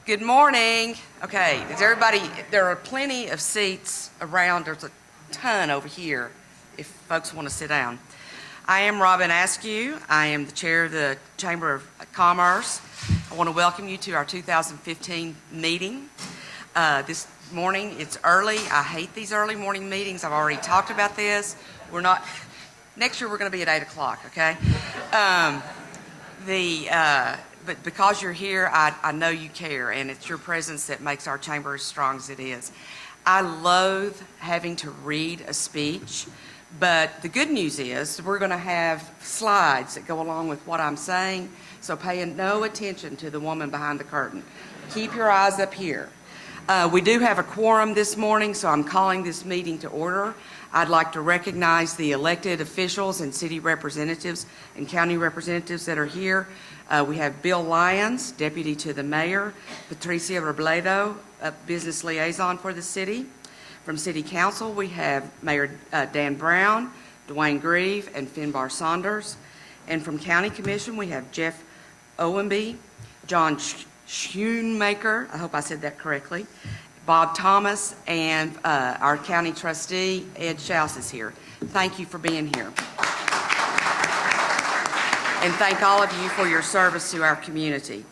Good morning. Okay, is everybody, there are plenty of seats around. There's a ton over here if folks want to sit down. I am Robyn Askew. I am the chair of the Chamber of Commerce. I want to welcome you to our 2015 meeting. This morning, it's early. I hate these early morning meetings. I've already talked about this. Next year we're going to be at 8 o'clock, okay? But because you're here, I know you care, and it's your presence that makes our chamber as strong as it is. I loathe having to read a speech, but the good news is we're going to have slides that go along with what I'm saying, so pay no attention to the woman behind the curtain. Keep your eyes up here. We do have a quorum this morning, so I'm calling this meeting to order. I'd like to recognize the elected officials and city representatives and county representatives that are here. We have Bill Lyons, Deputy to the Mayor, Patricia Robledo, Business Liaison for the city. From City Council, we have Mayor Dan Brown, Dwayne Grieve, and Finbar Saunders. And from County Commission, we have Jeff Owenby, John Schoonmaker, I hope I said that correctly, Bob Thomas, and our county trustee, Ed Schaus, is here. Thank you for being here. And thank all of you for your service to our community.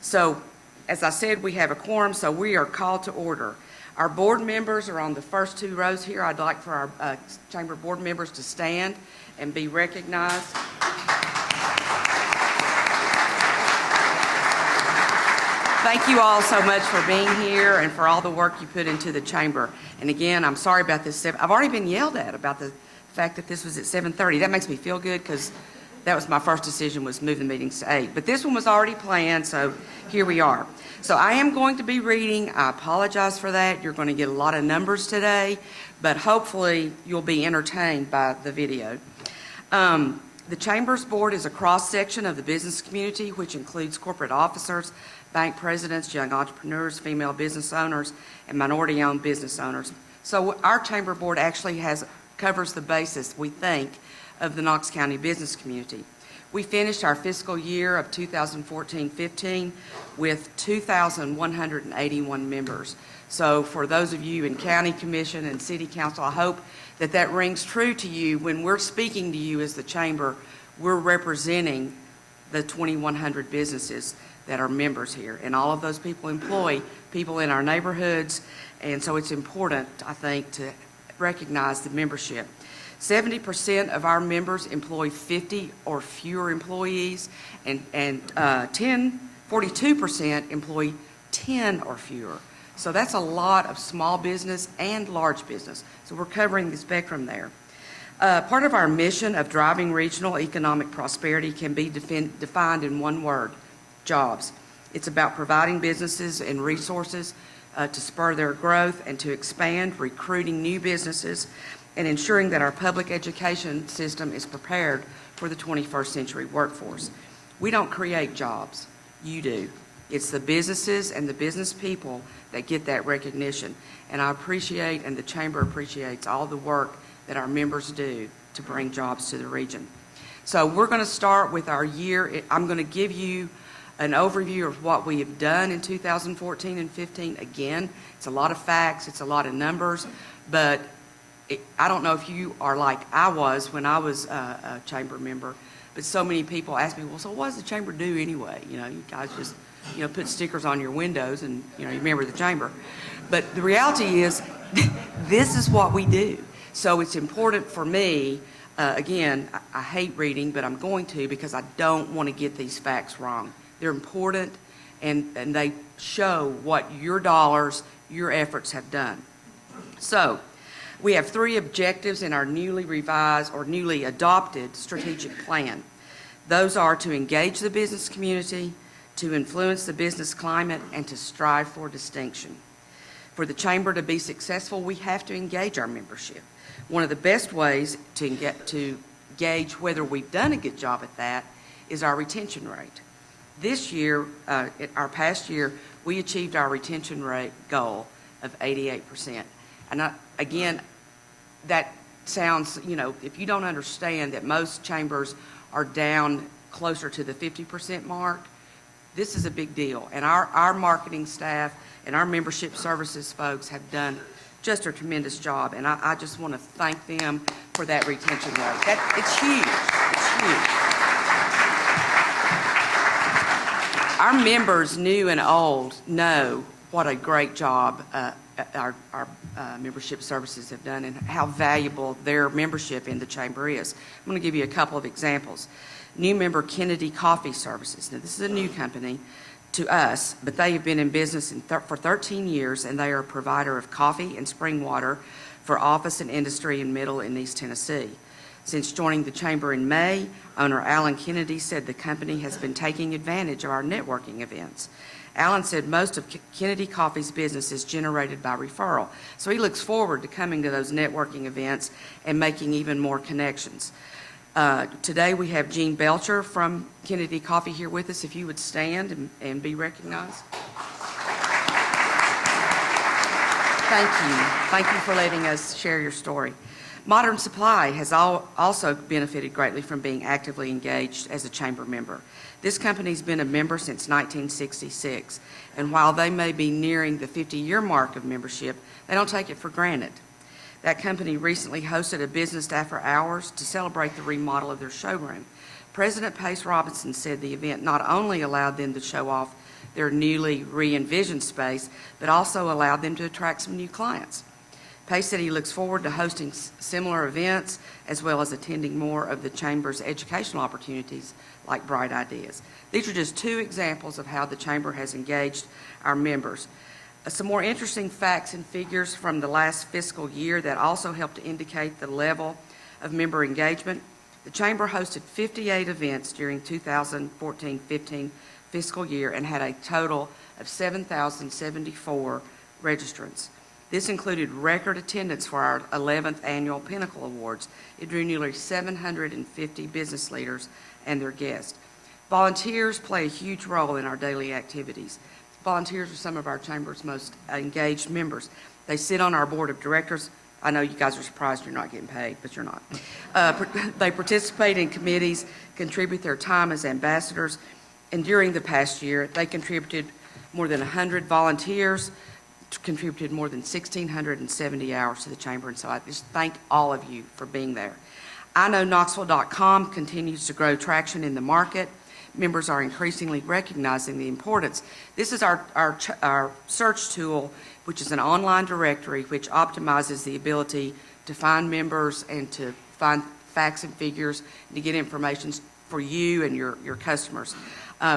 So, as I said, we have a quorum, so we are called to order. Our board members are on the first two rows here. I'd like for our chamber board members to stand and be recognized. Thank you all so much for being here and for all the work you put into the chamber. And again, I'm sorry about this. I've already been yelled at about the fact that this was at 7:30. That makes me feel good because that was my first decision, was moving the meetings to 8. But this one was already planned, so here we are. So I am going to be reading. I apologize for that. You're going to get a lot of numbers today, but hopefully you'll be entertained by the video. The Chamber's Board is a cross-section of the business community, which includes corporate officers, bank presidents, young entrepreneurs, female business owners, and minority-owned business owners. So our Chamber Board actually covers the basis, we think, of the Knox County business community. We finished our fiscal year of 2014-15 with 2,181 members. So for those of you in County Commission and City Council, I hope that that rings true to you. When we're speaking to you as the Chamber, we're representing the 2,100 businesses that are members here. And all of those people employ people in our neighborhoods. And so it's important, I think, to recognize the membership. 70% of our members employ 50 or fewer employees, and 42% employ 10 or fewer. So that's a lot of small business and large business. So we're covering the spectrum there. Part of our mission of driving regional economic prosperity can be defined in one word: jobs. It's about providing businesses and resources to spur their growth and to expand, recruiting new businesses, and ensuring that our public education system is prepared for the 21st century workforce. We don't create jobs, you do. It's the businesses and the business people that get that recognition. And I appreciate, and the Chamber appreciates, all the work that our members do to bring jobs to the region. So we're going to start with our year. I'm going to give you an overview of what we have done in 2014 and 15. Again, it's a lot of facts, it's a lot of numbers, but I don't know if you are like I was when I was a chamber member, but so many people ask me, well, so what does the chamber do anyway? You know, you guys just, put stickers on your windows and, you remember the chamber. But the reality is, this is what we do. So it's important for me, again, I hate reading, but I'm going to because I don't want to get these facts wrong. They're important, and they show what your dollars, your efforts have done. So we have 3 objectives in our newly revised or newly adopted strategic plan. Those are to engage the business community, to influence the business climate, and to strive for distinction. For the Chamber to be successful, we have to engage our membership. One of the best ways to gauge whether we've done a good job at that is our retention rate. This year, our past year, we achieved our retention rate goal of 88%. And again, that sounds, if you don't understand that most chambers are down closer to the 50% mark, This is a big deal, and our marketing staff and our membership services folks have done just a tremendous job, and I just want to thank them for that retention rate. It's huge. It's huge. Our members, new and old, know what a great job our membership services have done and how valuable their membership in the chamber is. I'm going to give you a couple of examples. New member Kennedy Coffee Services. Now, this is a new company to us, but they have been in business for 13 years, and they are a provider of coffee and spring water for office and industry in Middle and East Tennessee. Since joining the chamber in May, owner Alan Kennedy said the company has been taking advantage of our networking events. Alan said most of Kennedy Coffee's business is generated by referral, so he looks forward to coming to those networking events and making even more connections. Today we have Gene Belcher from Kennedy Coffee here with us. If you would stand and be recognized. Thank you. Thank you for letting us share your story. Modern Supply has also benefited greatly from being actively engaged as a chamber member. This company's been a member since 1966, and while they may be nearing the 50-year mark of membership, they don't take it for granted. That company recently hosted a business after hours to celebrate the remodel of their showroom. President Pace Robinson said the event not only allowed them to show off their newly re-envisioned space, but also allowed them to attract some new clients. Pace said he looks forward to hosting similar events as well as attending more of the Chamber's educational opportunities like Bright Ideas. These are just two examples of how the Chamber has engaged our members. Some more interesting facts and figures from the last fiscal year that also help to indicate the level of member engagement. The Chamber hosted 58 events during 2014-15 fiscal year and had a total of 7,074 registrants. This included record attendance for our 11th annual Pinnacle Awards. It drew nearly 750 business leaders and their guests. Volunteers play a huge role in our daily activities. Volunteers are some of our Chamber's most engaged members. They sit on our board of directors. I know you guys are surprised you're not getting paid, but you're not. They participate in committees, contribute their time as ambassadors, and during the past year, they contributed more than 100 volunteers, contributed more than 1,670 hours to the Chamber, and so I just thank all of you for being there. I know Knoxville.com continues to grow traction in the market. Members are increasingly recognizing the importance. This is our search tool, which is an online directory which optimizes the ability to find members and to find facts and figures and to get information for you and your customers.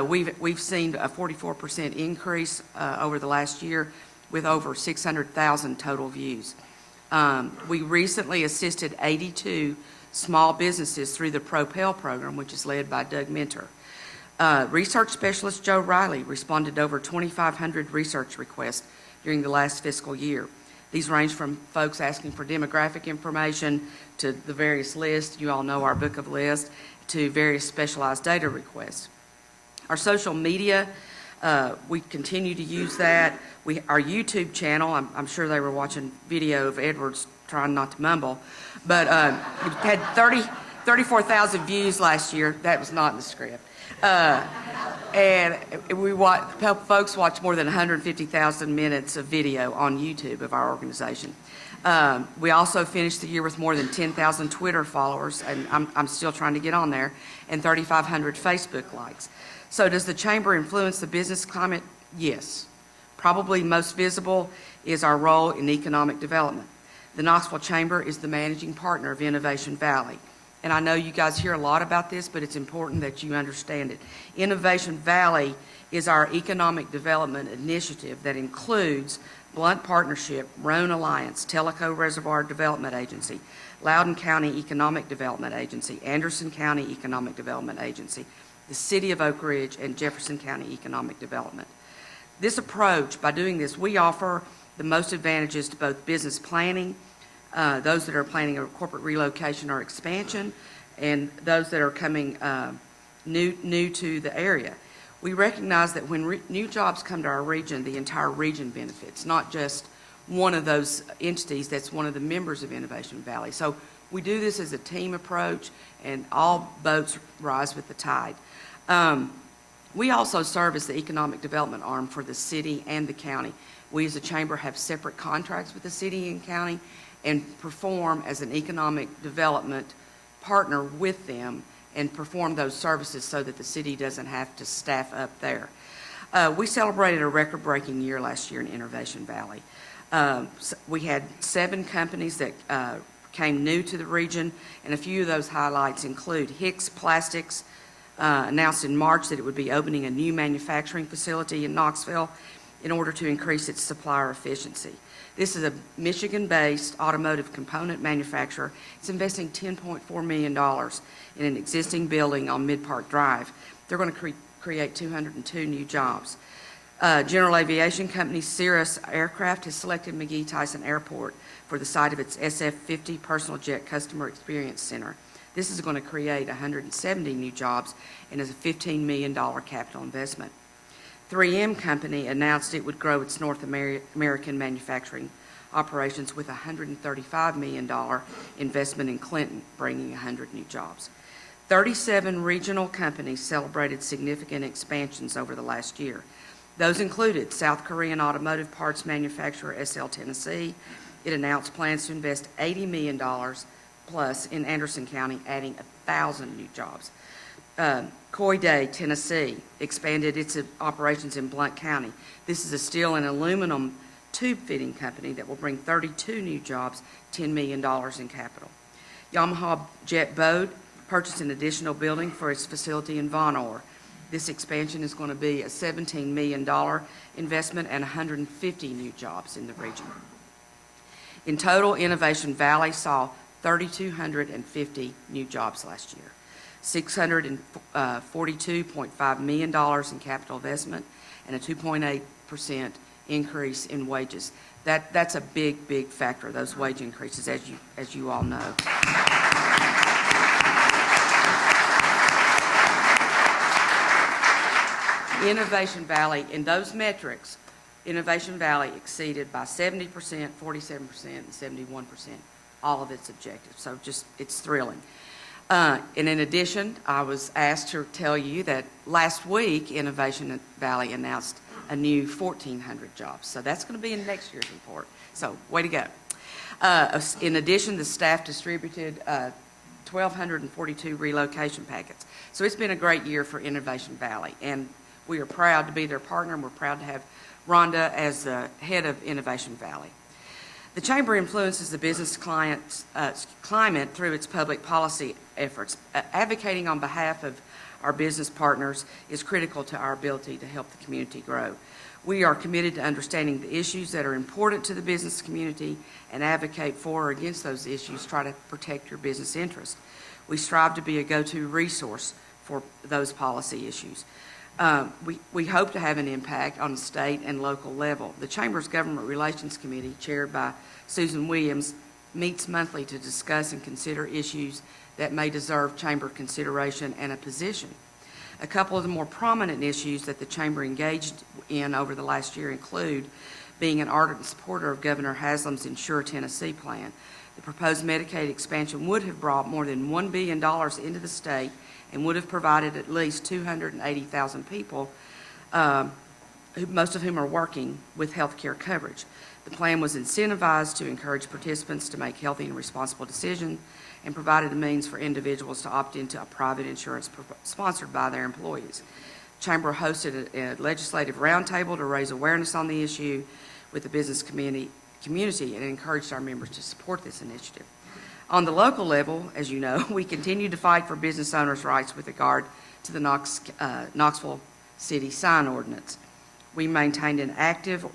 We've seen a 44% increase over the last year with over 600,000 total views. We recently assisted 82 small businesses through the Propel program, which is led by Doug Minter. Research specialist Joe Riley responded to over 2,500 research requests during the last fiscal year. These range from folks asking for demographic information to the various lists, you all know our book of lists, to various specialized data requests. Our social media, we continue to use that. Our YouTube channel, I'm sure they were watching video of Edwards trying not to mumble, but it had 34,000 views last year. That was not in the script. And folks watch more than 150,000 minutes of video on YouTube of our organization. We also finished the year with more than 10,000 Twitter followers, and I'm still trying to get on there, and 3,500 Facebook likes. So does the Chamber influence the business climate? Yes. Probably most visible is our role in economic development. The Knoxville Chamber is the managing partner of Innovation Valley. And I know you guys hear a lot about this, but it's important that you understand it. Innovation Valley is our economic development initiative that includes Blunt Partnership, Roan Alliance, Tellico Reservoir Development Agency, Loudoun County Economic Development Agency, Anderson County Economic Development Agency, the City of Oak Ridge, and Jefferson County Economic Development. This approach, by doing this, we offer the most advantages to both business planning, those that are planning a corporate relocation or expansion, and those that are coming new to the area. We recognize that when new jobs come to our region, the entire region benefits, not just one of those entities that's one of the members of Innovation Valley. So we do this as a team approach, and all boats rise with the tide. We also serve as the economic development arm for the city and the county. We as a chamber have separate contracts with the city and county and perform as an economic development partner with them and perform those services so that the city doesn't have to staff up there. We celebrated a record-breaking year last year in Innovation Valley. We had 7 companies that came new to the region, and a few of those highlights include Hicks Plastics, announced in March that it would be opening a new manufacturing facility in Knoxville in order to increase its supplier efficiency. This is a Michigan-based automotive component manufacturer. It's investing $10.4 million in an existing building on Mid-Park Drive. They're going to create 202 new jobs. General aviation company Cirrus Aircraft has selected McGee Tyson Airport for the site of its SF-50 personal jet customer experience center. This is going to create 170 new jobs and is a $15 million capital investment. 3M Company announced it would grow its North American manufacturing operations with a $135 million investment in Clinton, bringing 100 new jobs. 37 regional companies celebrated significant expansions over the last year. Those included South Korean automotive parts manufacturer SL Tennessee. It announced plans to invest $80 million plus in Anderson County, adding 1,000 new jobs. Coy Day, Tennessee, expanded its operations in Blount County. This is a steel and aluminum tube fitting company that will bring 32 new jobs, $10 million in capital. Yamaha Jet Boat purchased an additional building for its facility in Von Orr. This expansion is going to be a $17 million investment and 150 new jobs in the region. In total, Innovation Valley saw 3,250 new jobs last year, $642.5 million in capital investment, and a 2.8% increase in wages. That's a big factor, those wage increases, as you all know. Innovation Valley, in those metrics, Innovation Valley exceeded by 70%, 47%, and 71% all of its objectives. So it's thrilling. And in addition, I was asked to tell you that last week, Innovation Valley announced a new 1,400 jobs. So that's going to be in next year's report. So way to go. In addition, the staff distributed 1,242 relocation packets. So it's been a great year for Innovation Valley, and we are proud to be their partner, and we're proud to have Rhonda as the head of Innovation Valley. The Chamber influences the business climate through its public policy efforts. Advocating on behalf of our business partners is critical to our ability to help the community grow. We are committed to understanding the issues that are important to the business community and advocate for or against those issues, try to protect your business interests. We strive to be a go-to resource for those policy issues. We hope to have an impact on the state and local level. The Chamber's Government Relations Committee, chaired by Susan Williams, meets monthly to discuss and consider issues that may deserve Chamber consideration and a position. A couple of the more prominent issues that the Chamber engaged in over the last year include being an ardent supporter of Governor Haslam's Insure Tennessee plan. The proposed Medicaid expansion would have brought more than $1 billion into the state and would have provided at least 280,000 people, most of whom are working, with health care coverage. The plan was incentivized to encourage participants to make healthy and responsible decisions and provided a means for individuals to opt into a private insurance sponsored by their employees. Chamber hosted a legislative roundtable to raise awareness on the issue with the business community and encouraged our members to support this initiative. On the local level, as you know, we continue to fight for business owners' rights with regard to the Knoxville City sign ordinance. We maintained an active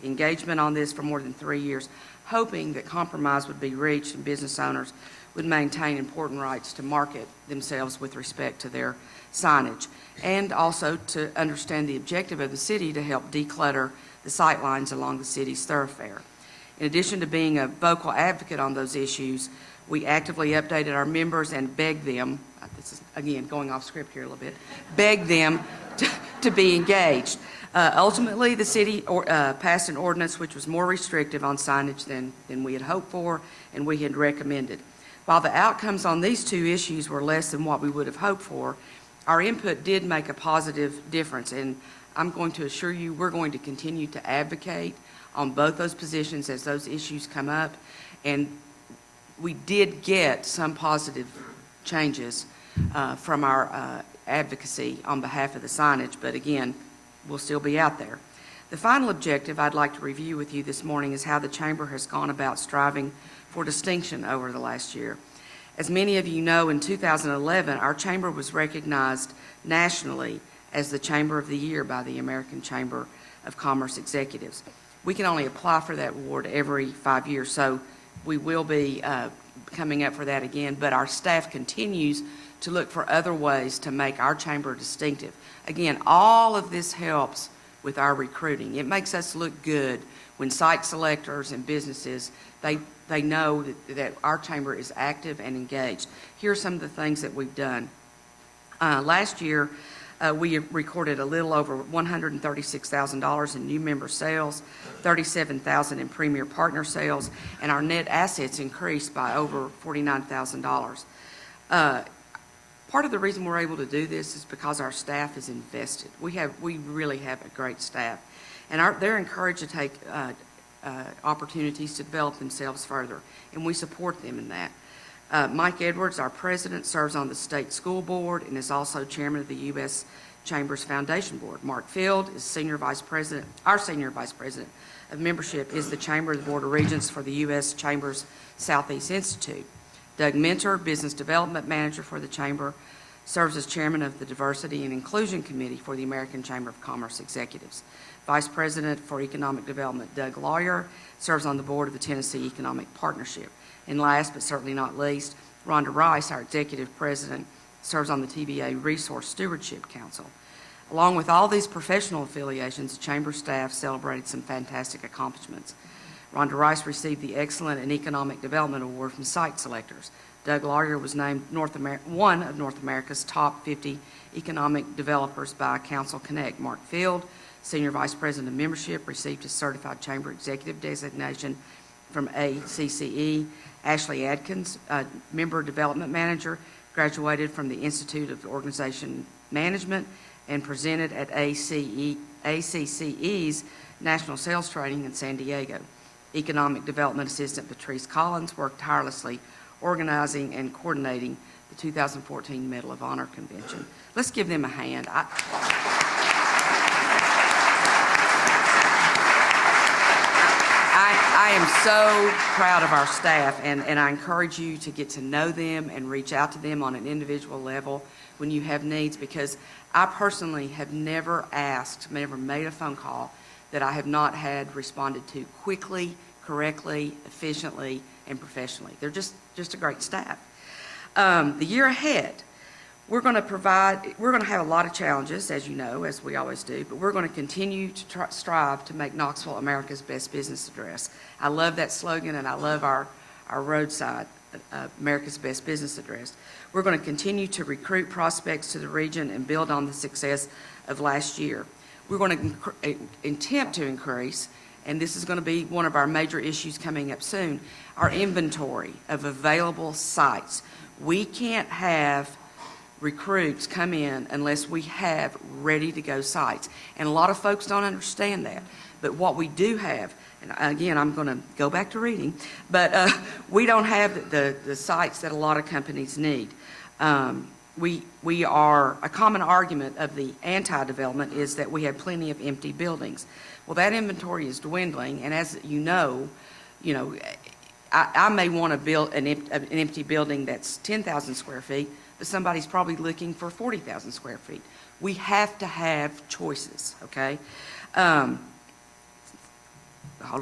engagement on this for more than 3 years, hoping that compromise would be reached and business owners would maintain important rights to market themselves with respect to their signage, and also to understand the objective of the city to help declutter the sightlines along the city's thoroughfare. In addition to being a vocal advocate on those issues, we actively updated our members and begged them, this is again going off script here a little bit, begged them to be engaged. Ultimately, the city passed an ordinance which was more restrictive on signage than we had hoped for and we had recommended. While the outcomes on these two issues were less than what we would have hoped for, Our input did make a positive difference, and I'm going to assure you we're going to continue to advocate on both those positions as those issues come up. And we did get some positive changes from our advocacy on behalf of the signage, but again, we'll still be out there. The final objective I'd like to review with you this morning is how the Chamber has gone about striving for distinction over the last year. As many of you know, in 2011, our Chamber was recognized nationally as the Chamber of the Year by the American Chamber of Commerce Executives. We can only apply for that award every 5 years, so we will be coming up for that again, but our staff continues to look for other ways to make our chamber distinctive. Again, all of this helps with our recruiting. It makes us look good when site selectors and businesses, they know that our chamber is active and engaged. Here are some of the things that we've done. Last year, we recorded a little over $136,000 in new member sales, $37,000 in premier partner sales, and our net assets increased by over $49,000. Part of the reason we're able to do this is because our staff is invested. We really have a great staff, and they're encouraged to take opportunities to develop themselves further, and we support them in that. Mike Edwards, our president, serves on the state school board and is also chairman of the U.S. Chamber's Foundation Board. Mark Field is senior vice president. Our senior vice president of membership is the Chamber of the Board of Regents for the U.S. Chamber's Southeast Institute. Doug Mentor, business development manager for the Chamber, serves as chairman of the Diversity and Inclusion Committee for the American Chamber of Commerce Executives. Vice president for economic development, Doug Lawyer, serves on the board of the Tennessee Economic Partnership. And last but certainly not least, Rhonda Rice, our executive president, serves on the TVA Resource Stewardship Council. Along with all these professional affiliations, the Chamber staff celebrated some fantastic accomplishments. Rhonda Rice received the Excellent in Economic Development Award from Site Selectors. Doug Lawyer was named one of North America's top 50 economic developers by Council Connect. Mark Field, Senior Vice President of Membership, received his Certified Chamber Executive designation from ACCE. Ashley Adkins, Member Development Manager, graduated from the Institute of Organization Management and presented at ACCE's National Sales Training in San Diego. Economic Development Assistant Patrice Collins worked tirelessly organizing and coordinating the 2014 Medal of Honor Convention. Let's give them a hand. I am so proud of our staff, and I encourage you to get to know them and reach out to them on an individual level when you have needs, because I personally have never made a phone call that I have not had responded to quickly, correctly, efficiently, and professionally. They're just a great staff. The year ahead, we're going to have a lot of challenges, as you know, as we always do, but we're going to continue to strive to make Knoxville America's best business address. I love that slogan, and I love our roadside, America's best business address. We're going to continue to recruit prospects to the region and build on the success of last year. We're going to attempt to increase, and this is going to be one of our major issues coming up soon, our inventory of available sites. We can't have recruits come in unless we have ready-to-go sites. And a lot of folks don't understand that. But what we do have, and again, I'm going to go back to reading, but we don't have the sites that a lot of companies need. We are, a common argument of the anti-development is that we have plenty of empty buildings. Well, that inventory is dwindling, and as you know, I may want to build an empty building that's 10,000 square feet, but somebody's probably looking for 40,000 square feet. We have to have choices, okay? Hold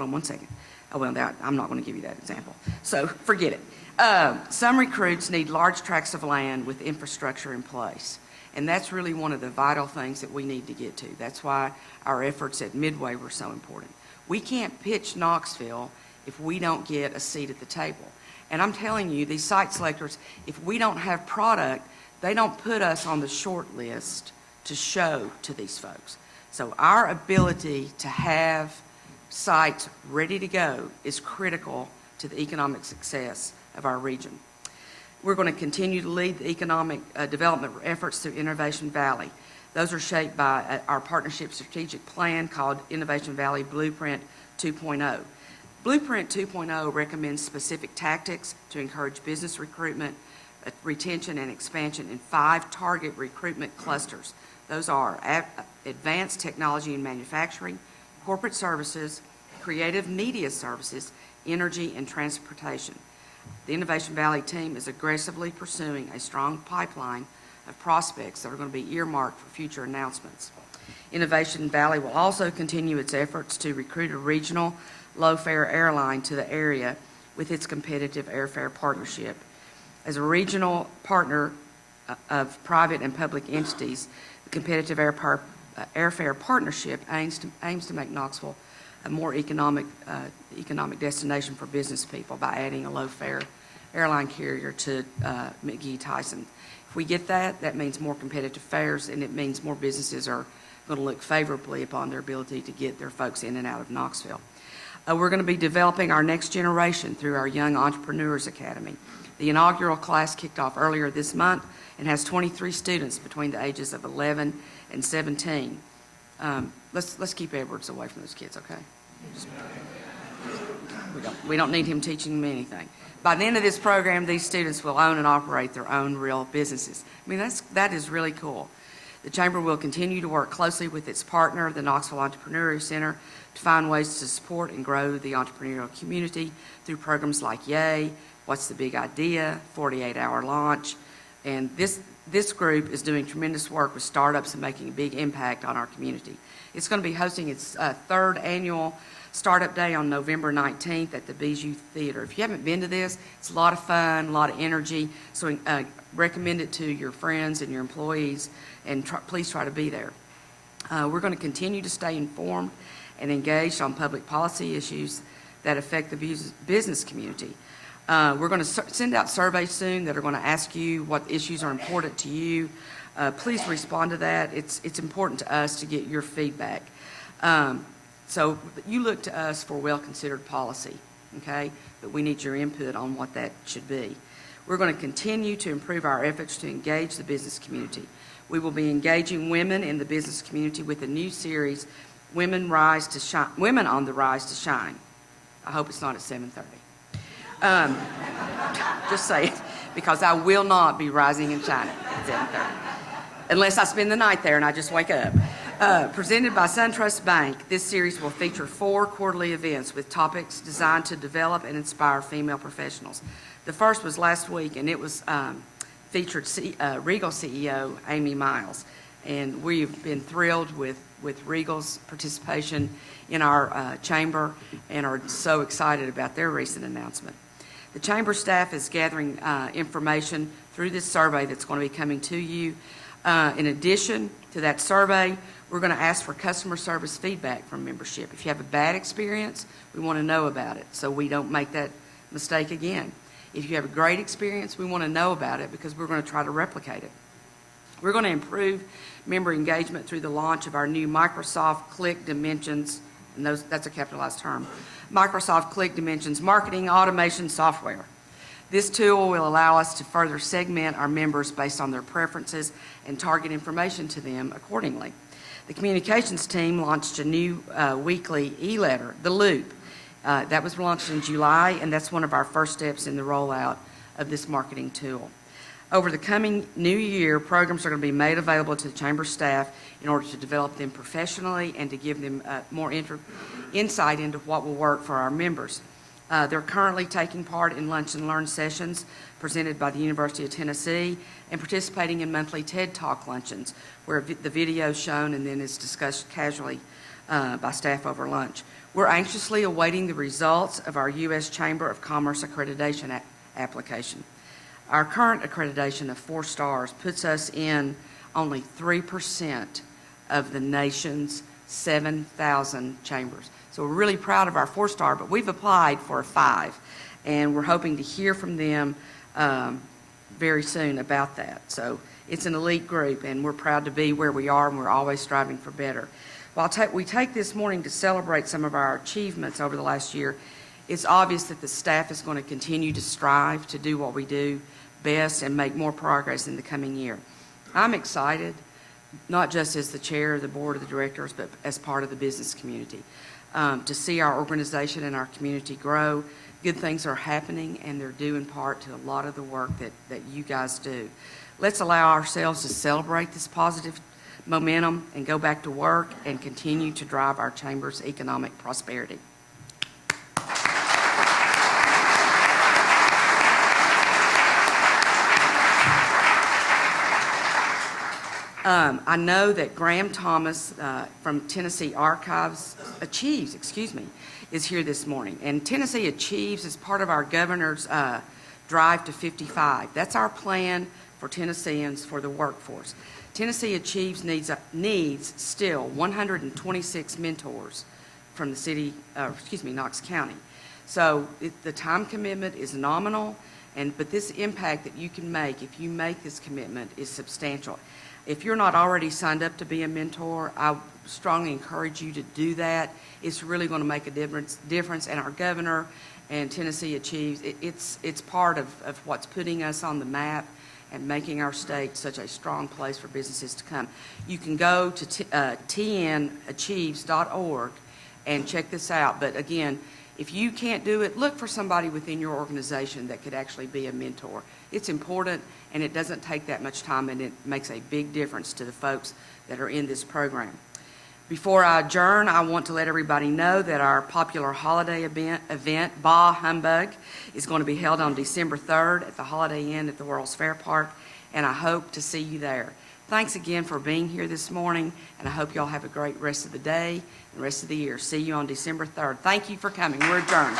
on one second. Oh, well, I'm not going to give you that example, so forget it. Some recruits need large tracts of land with infrastructure in place, and that's really one of the vital things that we need to get to. That's why our efforts at Midway were so important. We can't pitch Knoxville if we don't get a seat at the table. And I'm telling you, these site selectors, if we don't have product, they don't put us on the short list to show to these folks. So our ability to have sites ready to go is critical to the economic success of our region. We're going to continue to lead the economic development efforts through Innovation Valley. Those are shaped by our partnership strategic plan called Innovation Valley Blueprint 2.0. Blueprint 2.0 recommends specific tactics to encourage business recruitment, retention, and expansion in 5 target recruitment clusters. Those are advanced technology and manufacturing, corporate services, creative media services, energy, and transportation. The Innovation Valley team is aggressively pursuing a strong pipeline of prospects that are going to be earmarked for future announcements. Innovation Valley will also continue its efforts to recruit a regional low-fare airline to the area with its competitive airfare partnership. As a regional partner of private and public entities, the competitive airfare partnership aims to make Knoxville a more economic destination for business people by adding a low-fare airline carrier to McGee Tyson. If we get that, that means more competitive fares, and it means more businesses are going to look favorably upon their ability to get their folks in and out of Knoxville. We're going to be developing our next generation through our Young Entrepreneurs Academy. The inaugural class kicked off earlier this month and has 23 students between the ages of 11 and 17. Let's keep Edwards away from those kids, okay? We don't need him teaching them anything. By the end of this program, these students will own and operate their own real businesses. I mean, that is really cool. The Chamber will continue to work closely with its partner, the Knoxville Entrepreneurial Center, to find ways to support and grow the entrepreneurial community through programs like YAY, What's the Big Idea, 48-Hour Launch, and this group is doing tremendous work with startups and making a big impact on our community. It's going to be hosting its 3rd annual Startup Day on November 19th at the Bijou Theater. If you haven't been to this, it's a lot of fun, a lot of energy, so recommend it to your friends and your employees, and please try to be there. We're going to continue to stay informed and engaged on public policy issues that affect the business community. We're going to send out surveys soon that are going to ask you what issues are important to you. Please respond to that. It's important to us to get your feedback. So you look to us for well-considered policy, okay? But we need your input on what that should be. We're going to continue to improve our efforts to engage the business community. We will be engaging women in the business community with a new series, Women on the Rise to Shine. I hope it's not at 7:30. Just say it, because I will not be rising and shining at 7:30, unless I spend the night there and I just wake up. Presented by SunTrust Bank, this series will feature 4 quarterly events with topics designed to develop and inspire female professionals. The first was last week, and it was featured Regal CEO Amy Miles, and we've been thrilled with Regal's participation in our chamber and are so excited about their recent announcement. The chamber staff is gathering information through this survey that's going to be coming to you. In addition to that survey, we're going to ask for customer service feedback from membership. If you have a bad experience, we want to know about it so we don't make that mistake again. If you have a great experience, we want to know about it because we're going to try to replicate it. We're going to improve member engagement through the launch of our new Microsoft Click Dimensions, and that's a capitalized term, Microsoft Click Dimensions marketing automation software. This tool will allow us to further segment our members based on their preferences and target information to them accordingly. The communications team launched a new weekly e-letter, The Loop. That was launched in July, and that's one of our first steps in the rollout of this marketing tool. Over the coming new year, programs are going to be made available to the chamber staff in order to develop them professionally and to give them more insight into what will work for our members. They're currently taking part in lunch and learn sessions presented by the University of Tennessee and participating in monthly TED Talk luncheons where the video is shown and then is discussed casually by staff over lunch. We're anxiously awaiting the results of our U.S. Chamber of Commerce accreditation application. Our current accreditation of 4 stars puts us in only 3% of the nation's 7,000 chambers. So we're really proud of our 4-star, but we've applied for a 5, and we're hoping to hear from them very soon about that. So it's an elite group, and we're proud to be where we are, and we're always striving for better. While we take this morning to celebrate some of our achievements over the last year, it's obvious that the staff is going to continue to strive to do what we do best and make more progress in the coming year. I'm excited, not just as the chair of the board of the directors, but as part of the business community, to see our organization and our community grow. Good things are happening, and they're due in part to a lot of the work that you guys do. Let's allow ourselves to celebrate this positive momentum and go back to work and continue to drive our chamber's economic prosperity. I know that Graham Thomas from Tennessee Achieves, is here this morning. And Tennessee Achieves is part of our governor's Drive to 55. That's our plan for Tennesseans for the workforce. Tennessee Achieves needs still 126 mentors from the city, Knox County. So the time commitment is nominal, but this impact that you can make if you make this commitment is substantial. If you're not already signed up to be a mentor, I strongly encourage you to do that. It's really going to make a difference. And our governor and Tennessee Achieves, it's part of what's putting us on the map and making our state such a strong place for businesses to come. You can go to tnachieves.org and check this out. But again, if you can't do it, look for somebody within your organization that could actually be a mentor. It's important, and it doesn't take that much time, and it makes a big difference to the folks that are in this program. Before I adjourn, I want to let everybody know that our popular holiday event, Bah Humbug, is going to be held on December 3rd at the Holiday Inn at the World's Fair Park, and I hope to see you there. Thanks again for being here this morning, and I hope you all have a great rest of the day and rest of the year. See you on December 3rd. Thank you for coming. We're adjourned.